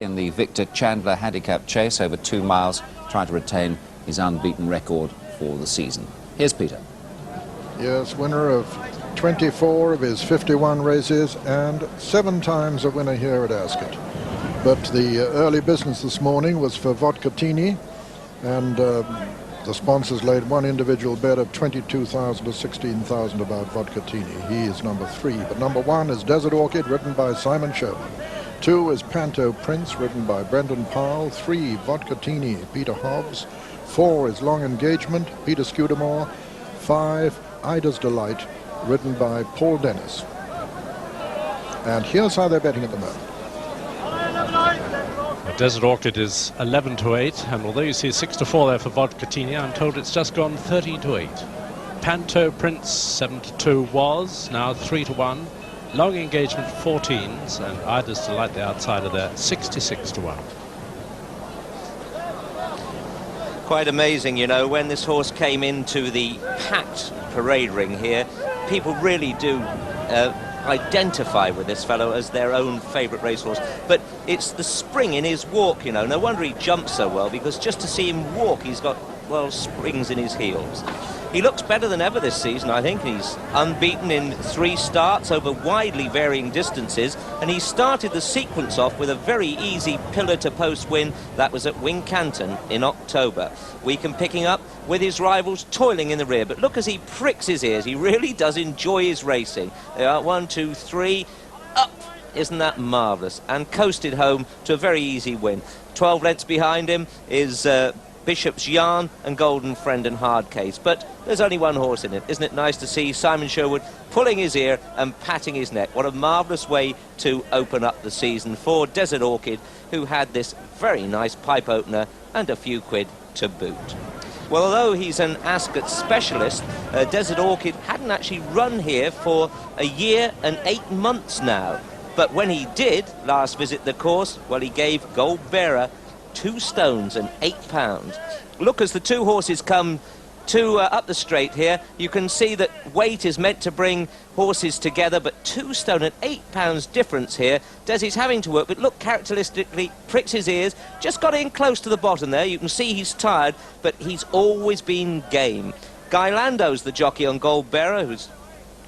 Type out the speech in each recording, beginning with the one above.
In the Victor Chandler Handicap chase over 2 miles, trying to retain his unbeaten record for the season. Here's Peter. Yes, winner of 24 of his 51 races and 7 times a winner here at Ascot. But the early business this morning was for Vodkatini, and the sponsors laid one individual bet of 22,000 to 16,000 about Vodkatini. He is number 3, but number 1 is Desert Orchid, ridden by Simon Sherman. 2 is Panto Prince, ridden by Brendan Powell. 3, Vodkatini, Peter Hobbs. 4 is Long Engagement, Peter Scudamore. 5, Ida's Delight, ridden by Paul Dennis. And here's how they're betting at the moment. Desert Orchid is 11 to 8, and although you see 6 to 4 there for Vodkatini, I'm told it's just gone 13 to 8. Panto Prince 7 to 2 was, now 3 to 1. Long Engagement 14s, and Ida's Delight the outsider there 66 to 1. Quite amazing, you know, when this horse came into the packed parade ring here, people really do identify with this fellow as their own favourite racehorse. But it's the spring in his walk, you know. No wonder he jumps so well, because just to see him walk, he's got, well, springs in his heels. He looks better than ever this season, I think. He's unbeaten in 3 starts over widely varying distances, and he started the sequence off with a very easy pillar-to-post win. That was at Wincanton in October. Weakham picking up with his rivals toiling in the rear, but look as he pricks his ears. He really does enjoy his racing. There are 1, 2, 3, up! Isn't that marvellous? And coasted home to a very easy win. 12 lengths behind him is Bishop's Yarn and Golden Friend and Hard Case, but there's only one horse in it. Isn't it nice to see Simon Sherwood pulling his ear and patting his neck? What a marvellous way to open up the season for Desert Orchid, who had this very nice pipe opener and a few quid to boot. Well, although he's an Ascot specialist, Desert Orchid hadn't actually run here for a year and 8 months now. But when he did last visit the course, well, he gave Gold Bearer 2 stones and 8 pounds. Look, as the 2 horses come to up the straight here, you can see that weight is meant to bring horses together, but 2 stone and 8 pounds difference here. Desi's having to work, but look, characteristically pricks his ears, just got in close to the bottom there. You can see he's tired, but he's always been game. Guy Lando's the jockey on Gold Bearer, who's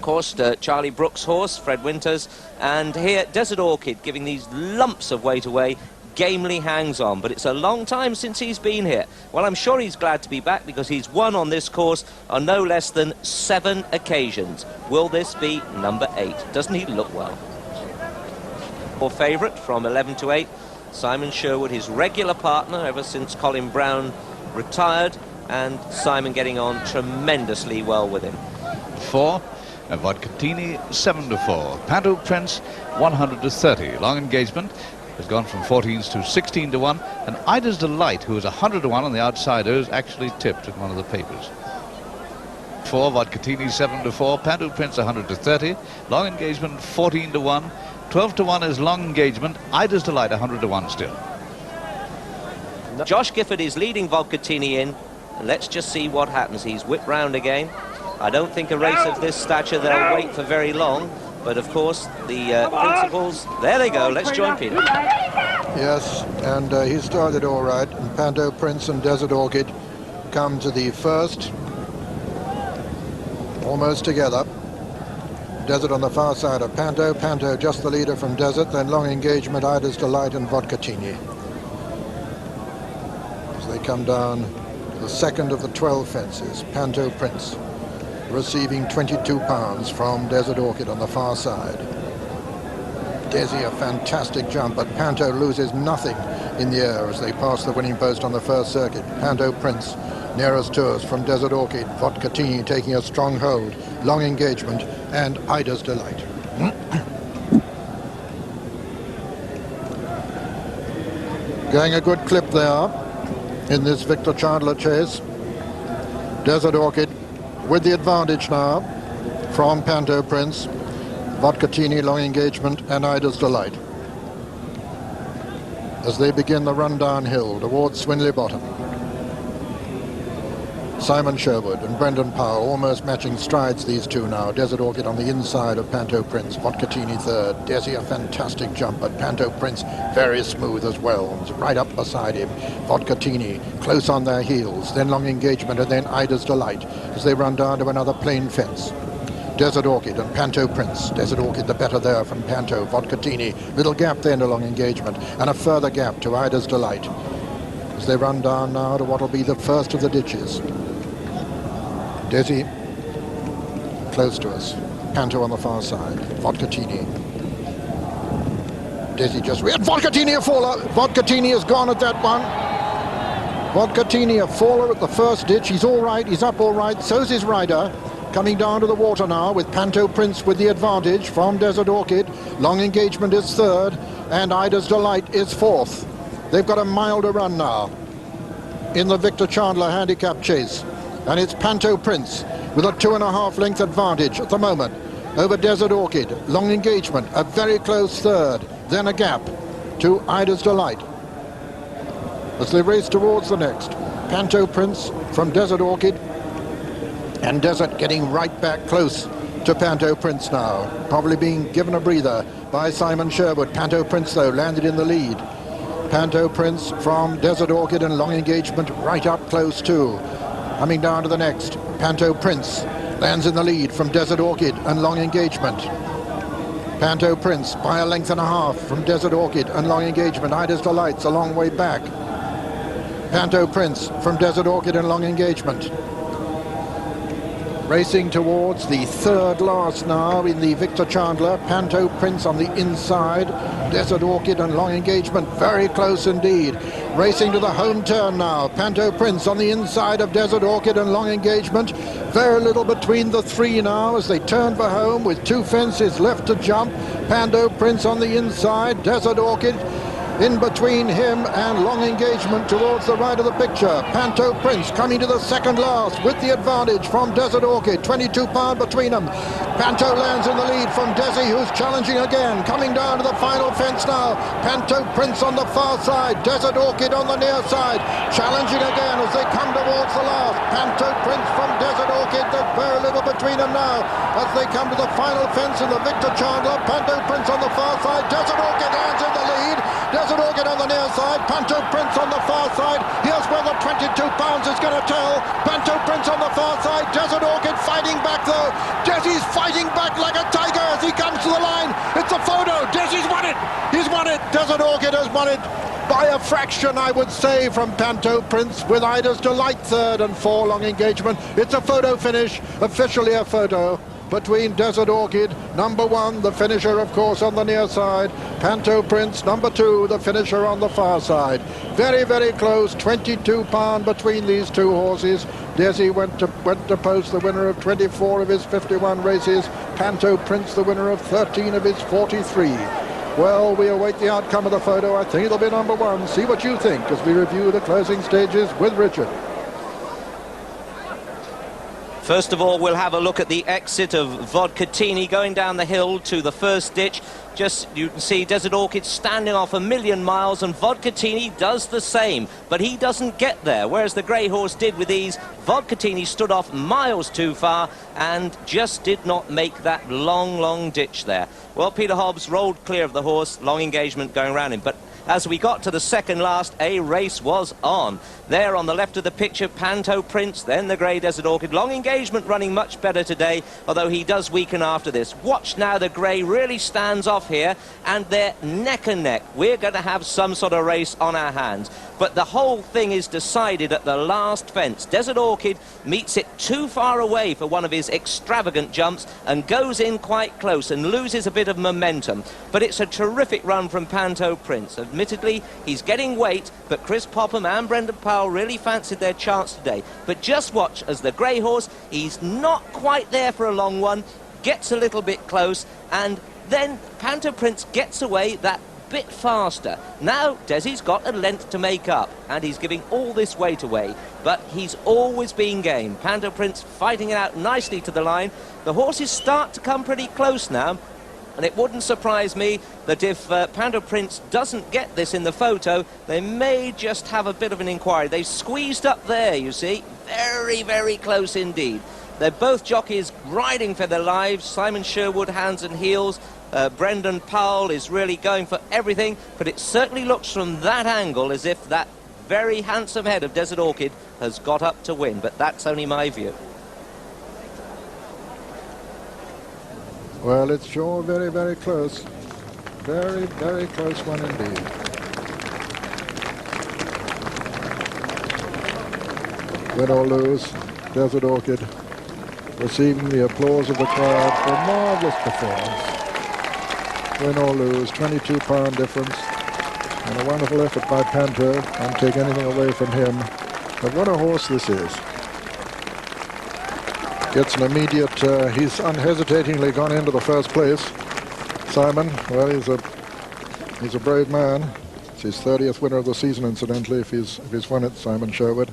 coursed Charlie Brooks' horse, Fred Winters, and here Desert Orchid giving these lumps of weight away. Gamely hangs on, but it's a long time since he's been here. Well, I'm sure he's glad to be back, because he's won on this course on no less than 7 occasions. Will this be number 8? Doesn't he look well? Or favourite from 11 to 8, Simon Sherwood, his regular partner ever since Colin Brown retired, and Simon getting on tremendously well with him. 4, Vodkatini 7 to 4, Panto Prince 100 to 30, Long Engagement has gone from 14s to 16 to 1, and Ida's Delight, who is 100 to 1 on the outsiders, actually tipped in one of the papers. 4, Vodkatini 7 to 4, Panto Prince 100 to 30, Long Engagement 14 to 1, 12 to 1 is Long Engagement, Ida's Delight 100 to 1 still. Josh Gifford is leading Vodkatini in, and let's just see what happens. He's whipped round again. I don't think a race of this stature they'll wait for very long. But of course, the principals, there they go. Let's join Peter. Yes, and he started all right. And Panto Prince and Desert Orchid come to the first, almost together. Desert on the far side of Panto. Panto just the leader from Desert. Then Long Engagement, Ida's Delight and Vodkatini. As they come down to the second of the 12 fences, Panto Prince receiving 22 pounds from Desert Orchid on the far side. Desi a fantastic jump, but Panto loses nothing in the air as they pass the winning post on the first circuit. Panto Prince nearest to us from Desert Orchid. Vodkatini taking a strong hold. Long Engagement and Ida's Delight. Going a good clip there in this Victor Chandler chase. Desert Orchid with the advantage now from Panto Prince, Vodkatini, Long Engagement and Ida's Delight as they begin the run downhill towards Swinley Bottom. Simon Sherwood and Brendan Powell almost matching strides, these two now. Desert Orchid on the inside of Panto Prince, Vodkatini third. Desi a fantastic jump, but Panto Prince very smooth as well. It's right up beside him. Vodkatini close on their heels, then Long Engagement, and then Ida's Delight as they run down to another plain fence. Desert Orchid and Panto Prince. Desert Orchid the better there from Panto. Vodkatini, little gap then to Long Engagement, and a further gap to Ida's Delight as they run down now to what will be the first of the ditches. Desi close to us. Panto on the far side. Vodkatini. Desi just... Vodkatini a faller. Vodkatini is gone at that one. Vodkatini a faller at the first ditch. He's all right. He's up all right. So's his rider. Coming down to the water now with Panto Prince with the advantage from Desert Orchid. Long Engagement is third and Ida's Delight is fourth. They've got a mile to run now in the Victor Chandler handicap chase. And it's Panto Prince with a 2.5 length advantage at the moment over Desert Orchid. Long Engagement, a very close third, then a gap to Ida's Delight as they race towards the next. Panto Prince from Desert Orchid, and Desert getting right back close to Panto Prince now, probably being given a breather by Simon Sherwood. Panto Prince, though, landed in the lead. Panto Prince from Desert Orchid and Long Engagement right up close too. Coming down to the next, Panto Prince lands in the lead from Desert Orchid and Long Engagement. Panto Prince by a length and a half from Desert Orchid and Long Engagement. Ida's Delight's a long way back. Panto Prince from Desert Orchid and Long Engagement. Racing towards the third last now in the Victor Chandler. Panto Prince on the inside. Desert Orchid and Long Engagement very close indeed. Racing to the home turn now. Panto Prince on the inside of Desert Orchid and Long Engagement. Very little between the three now as they turn for home with two fences left to jump. Panto Prince on the inside. Desert Orchid in between him and Long Engagement towards the right of the picture. Panto Prince coming to the second last with the advantage from Desert Orchid. 22 pound between them. Panto lands in the lead from Desi, who's challenging again. Coming down to the final fence now. Panto Prince on the far side. Desert Orchid on the near side. Challenging again as they come towards the last. Panto Prince from Desert Orchid. There's very little between them now as they come to the final fence in the Victor Chandler. Panto Prince on the far side. Desert Orchid lands in the lead. Desert Orchid on the near side, Panto Prince on the far side. Here's where the 22 pounds is going to tell. Panto Prince on the far side, Desert Orchid fighting back though. Desi's fighting back like a tiger as he comes to the line. It's a photo. Desi's won it. He's won it. Desert Orchid has won it by a fraction, I would say, from Panto Prince with Ida's Delight third and 4 Long Engagement. It's a photo finish, officially a photo between Desert Orchid, number 1, the finisher of course on the near side, Panto Prince, number 2, the finisher on the far side. Very, very close, 22 pound between these two horses. Desi went to post, the winner of 24 of his 51 races. Panto Prince, the winner of 13 of his 43. Well, we await the outcome of the photo. I think it'll be number 1. See what you think as we review the closing stages with Richard. First of all, we'll have a look at the exit of Vodkatini going down the hill to the first ditch. Just, you can see Desert Orchid standing off a million miles, and Vodkatini does the same, but he doesn't get there, whereas the grey horse did with ease. Vodkatini stood off miles too far and just did not make that long, long ditch there. Well, Peter Hobbs rolled clear of the horse, Long Engagement going around him, but as we got to the second last, a race was on. There on the left of the picture, Panto Prince, then the grey Desert Orchid. Long Engagement running much better today, although he does weaken after this. Watch now, the grey really stands off here, and they're neck and neck. We're going to have some sort of race on our hands. But the whole thing is decided at the last fence. Desert Orchid meets it too far away for one of his extravagant jumps and goes in quite close and loses a bit of momentum. But it's a terrific run from Panto Prince. Admittedly, he's getting weight, but Chris Popham and Brendan Powell really fancied their chance today. But just watch as the grey horse, he's not quite there for a long one, gets a little bit close, and then Panto Prince gets away that bit faster. Now Desi's got a length to make up, and he's giving all this weight away, but he's always been game. Panto Prince fighting it out nicely to the line. The horses start to come pretty close now. And it wouldn't surprise me that if Pando Prince doesn't get this in the photo, they may just have a bit of an inquiry. They've squeezed up there, you see. Very, very close indeed. They're both jockeys riding for their lives. Simon Sherwood, hands and heels. Brendan Powell is really going for everything, but it certainly looks from that angle as if that very handsome head of Desert Orchid has got up to win, but that's only my view. Well, it's sure very, very close. Very, very close one indeed. Win or lose, Desert Orchid receiving the applause of the crowd for a marvellous performance. Win or lose, 22-pound difference, and a wonderful effort by Panto. Don't take anything away from him. But what a horse this is. Gets an immediate, he's unhesitatingly gone into the first place. Simon, well, he's a brave man. It's his 30th winner of the season, incidentally, if he's won it, Simon Sherwood.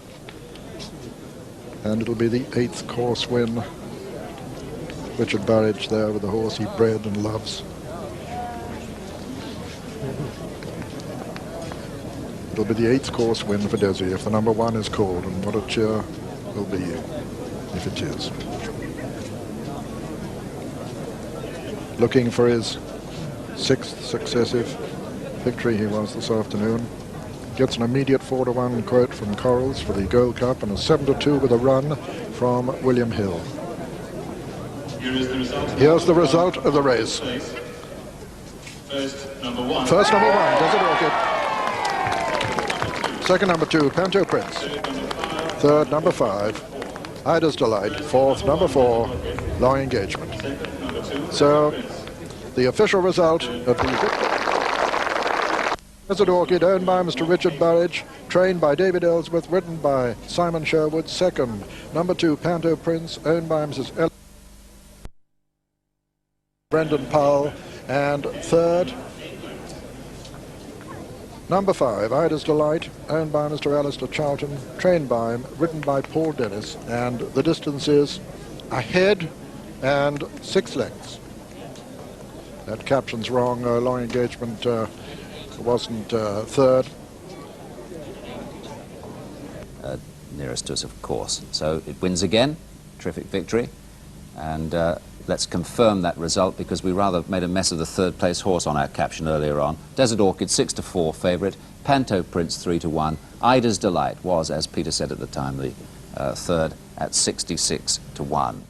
And it'll be the 8th course win. Richard Burridge there with the horse he bred and loves. It'll be the 8th course win for Desi if the number 1 is called, and what a cheer will be if it is. Looking for his 6th successive victory he was this afternoon. Gets an immediate 4-1 quote from Corals for the Gold Cup and a 7-2 with a run from William Hill. Here's the result of the race. First number 1, Desert Orchid. Second, number 2, Panto Prince. Third, number 5, Ida's Delight. Fourth, number 4, Long Engagement. So, the official result of the victory. Desert Orchid, owned by Mr. Richard Burridge, trained by David Ellsworth, ridden by Simon Sherwood. Second, number 2, Panto Prince, owned by Mrs. Brendan Powell. And third, number 5, Ida's Delight, owned by Mr. Alistair Charlton, trained by him, ridden by Paul Dennis. And the distance is ahead and 6 lengths. That caption's wrong. Long Engagement wasn't third. Nearest to us, of course. So it wins again. Terrific victory. And let's confirm that result, because we rather made a mess of the 3rd place horse on our caption earlier on. Desert Orchid 6-4 favourite. Panto Prince 3-1. Ida's Delight was, as Peter said at the time, the 3rd at 66-1.